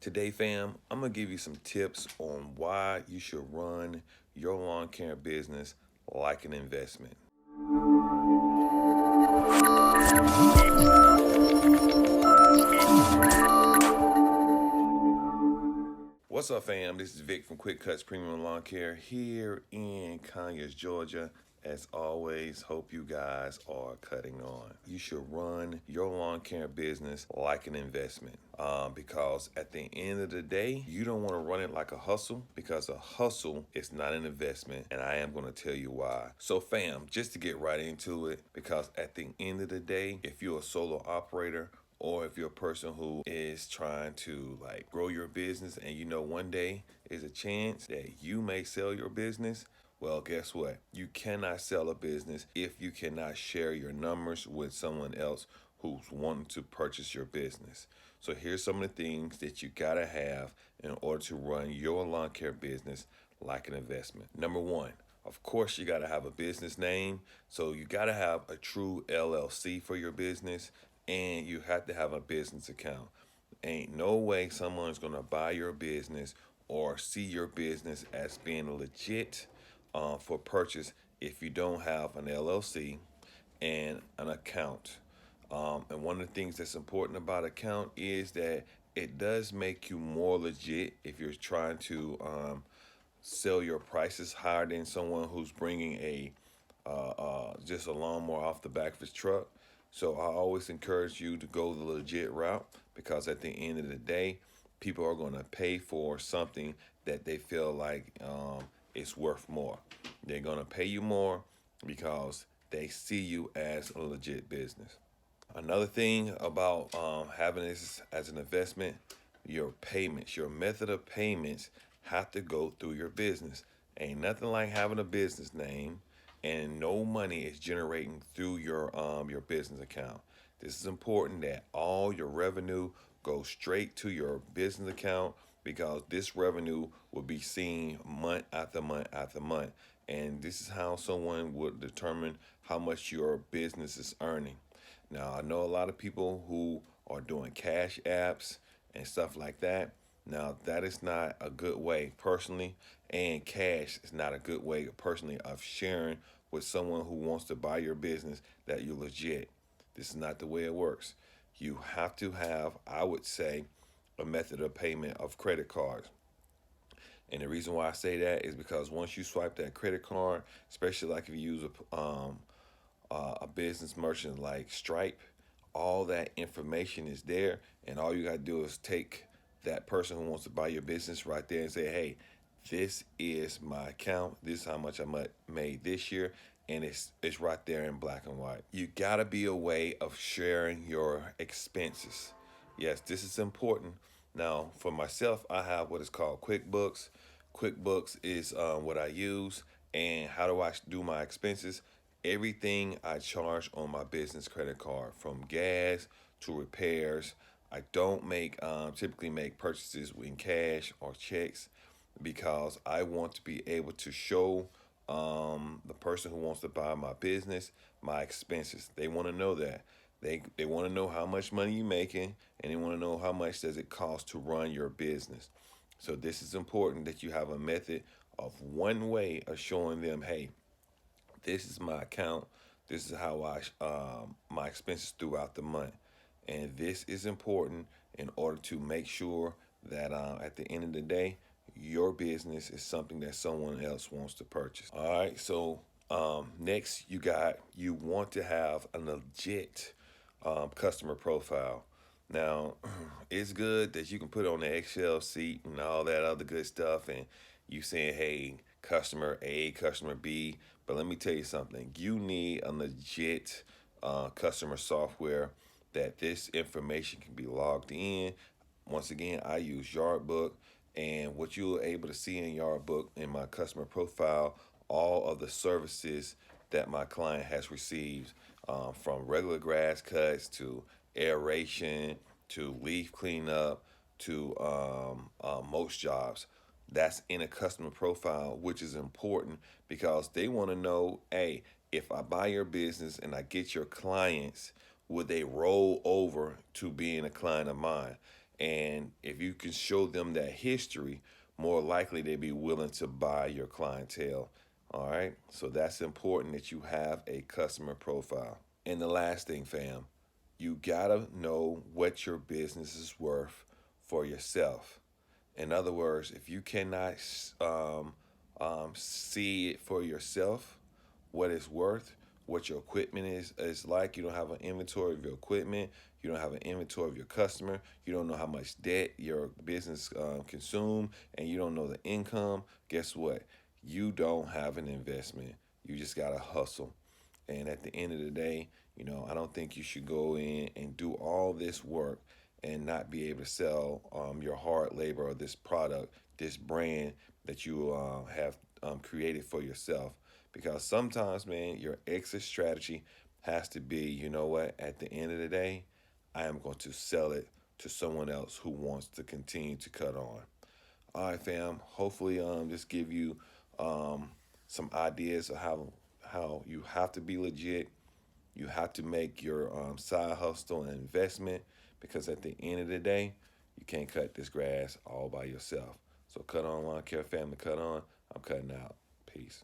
Today, fam, I'm gonna give you some tips on why you should run your lawn care business like an investment. What's up, fam? This is Vic from Cutz Premium Lawn Care here in Conyers, Georgia. As always, hope you guys are cutting on. You should run your lawn care business like an investment because at the end of the day, you don't want to run it like a hustle because a hustle is not an investment, and I am going to tell you why. So, fam, just to get right into it, because at the end of the day, if you're a solo operator or if you're a person who is trying to like grow your business and you know one day is a chance that you may sell your business, well, guess what? You cannot sell a business if you cannot share your numbers with someone else who's wanting to purchase your business. So here's some of the things that you gotta have in order to run your lawn care business like an investment. Number one, of course, you gotta have a business name. So you gotta have a true LLC for your business, and you have to have a business account. Ain't no way someone's gonna buy your business or see your business as being legit for purchase if you don't have an LLC and an account. And one of the things that's important about account is that it does make you more legit if you're trying to sell your prices higher than someone who's bringing a just a lawnmower off the back of his truck. So I always encourage you to go the legit route because at the end of the day, people are going to pay for something that they feel like it's worth more. They're going to pay you more because they see you as a legit business. Another thing about having this as an investment, your payments, your method of payments have to go through your business. Ain't nothing like having a business name and no money is generating through your business account. This is important that all your revenue goes straight to your business account because this revenue will be seen month after month after month. And this is how someone would determine how much your business is earning. Now, I know a lot of people who are doing cash apps and stuff like that. Now, that is not a good way personally, and cash is not a good way personally of sharing with someone who wants to buy your business that you're legit. This is not the way it works. You have to have, I would say, a method of payment of credit cards. And the reason why I say that is because once you swipe that credit card, especially like if you use a business merchant like Stripe, all that information is there, and all you gotta do is take that person who wants to buy your business right there and say, "Hey, this is my account. This is how much I made this year." And it's right there in black and white. You gotta be a way of sharing your expenses. Yes, this is important. Now, for myself, I have what is called QuickBooks. QuickBooks is what I use. And how do I do my expenses? Everything I charge on my business credit card, from gas to repairs. I don't typically make purchases in cash or checks because I want to be able to show the person who wants to buy my business my expenses. They want to know that. They want to know how much money you're making, and they want to know how much does it cost to run your business. So this is important that you have a method of one way of showing them, hey, this is my account. This is how my expenses throughout the month, and this is important in order to make sure that at the end of the day, your business is something that someone else wants to purchase. All right. So next, you want to have a legit customer profile. Now, it's good that you can put on the Excel sheet and all that other good stuff, and you saying, hey, customer A, customer B. But let me tell you something. You need a legit customer software that this information can be logged in. Once again, I use Yardbook, and what you're able to see in Yardbook in my customer profile, all of the services that my client has received, from regular grass cuts to aeration to leaf cleanup to mulch jobs. That's in a customer profile, which is important because they want to know, hey, if I buy your business and I get your clients, would they roll over to being a client of mine? And if you can show them that history, more likely they'd be willing to buy your clientele. All right. So that's important that you have a customer profile. And the last thing, fam, you gotta know what your business is worth for yourself. In other words, if you cannot see it for yourself, what it's worth, what your equipment is like. You don't have an inventory of your equipment. You don't have an inventory of your customer. You don't know how much debt your business consume, and you don't know the income. Guess what? You don't have an investment. You just gotta hustle. And at the end of the day, I don't think you should go in and do all this work and not be able to sell your hard labor or this product, this brand that you have created for yourself. Because sometimes, man, your exit strategy has to be, you know what, at the end of the day, I am going to sell it to someone else who wants to continue to cut on. All right, fam. Hopefully, just give you some ideas of how you have to be legit. You have to make your side hustle an investment because at the end of the day, you can't cut this grass all by yourself. So cut on lawn care family, cut on. I'm cutting out. Peace.